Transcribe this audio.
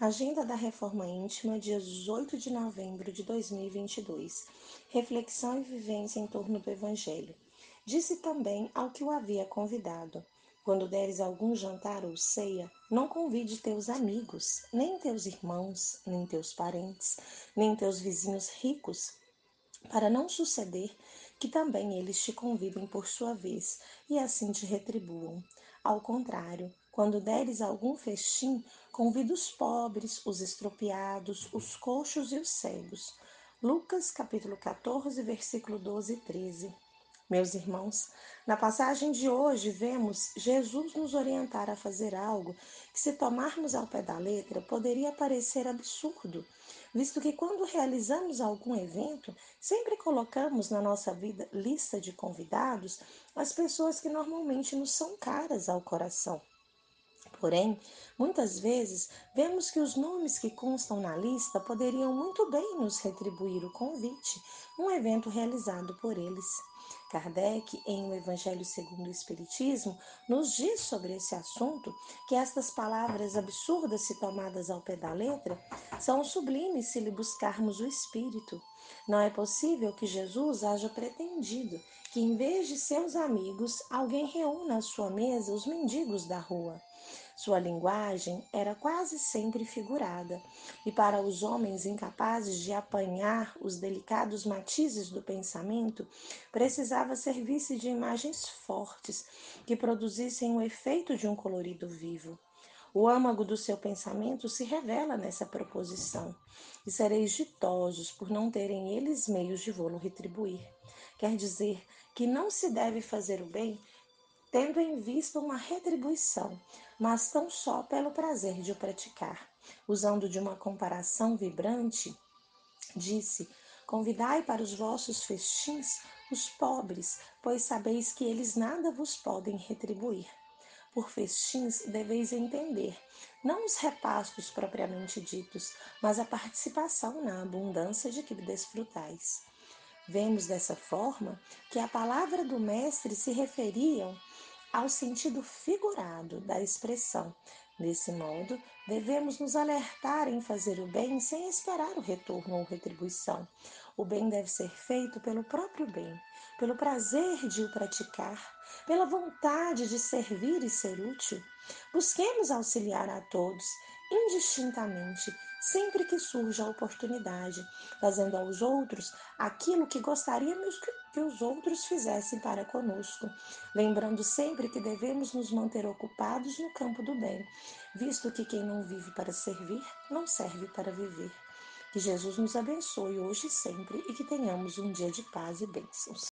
Agenda da Reforma Íntima, dia 18 de novembro de 2022. Reflexão e vivência em torno do Evangelho. Disse também ao que o havia convidado: quando deres algum jantar ou ceia, não convide teus amigos, nem teus irmãos, nem teus parentes, nem teus vizinhos ricos, para não suceder que também eles te convidem por sua vez, e assim te retribuam. Ao contrário, quando deres algum festim, convida os pobres, os estropiados, os coxos e os cegos. Lucas capítulo 14, versículo 12 e 13. Meus irmãos, na passagem de hoje vemos Jesus nos orientar a fazer algo que, se tomarmos ao pé da letra, poderia parecer absurdo, visto que quando realizamos algum evento, sempre colocamos na nossa vida lista de convidados as pessoas que normalmente nos são caras ao coração. Porém, muitas vezes, vemos que os nomes que constam na lista poderiam muito bem nos retribuir o convite, um evento realizado por eles. Kardec, em O Evangelho segundo o Espiritismo, nos diz sobre esse assunto que estas palavras absurdas, se tomadas ao pé da letra, são sublimes se lhe buscarmos o espírito. Não é possível que Jesus haja pretendido que, em vez de seus amigos, alguém reúna à sua mesa os mendigos da rua. Sua linguagem era quase sempre figurada, e para os homens incapazes de apanhar os delicados matizes do pensamento, precisava servir-se de imagens fortes, que produzissem o efeito de um colorido vivo. O âmago do seu pensamento se revela nessa proposição, e sereis ditosos por não terem eles meios de vô-lo retribuir. Quer dizer que não se deve fazer o bem tendo em vista uma retribuição, mas tão só pelo prazer de o praticar. Usando de uma comparação vibrante, disse: convidai para os vossos festins os pobres, pois sabeis que eles nada vos podem retribuir. Por festins deveis entender, não os repastos propriamente ditos, mas a participação na abundância de que desfrutais. Vemos dessa forma que a palavra do Mestre se referiam ao sentido figurado da expressão. Desse modo, devemos nos alertar em fazer o bem sem esperar o retorno ou retribuição. O bem deve ser feito pelo próprio bem, pelo prazer de o praticar, pela vontade de servir e ser útil. Busquemos auxiliar a todos, indistintamente, sempre que surja a oportunidade, fazendo aos outros aquilo que gostaríamos que os outros fizessem para conosco, lembrando sempre que devemos nos manter ocupados no campo do bem, visto que quem não vive para servir, não serve para viver. Que Jesus nos abençoe hoje e sempre e que tenhamos um dia de paz e bênçãos.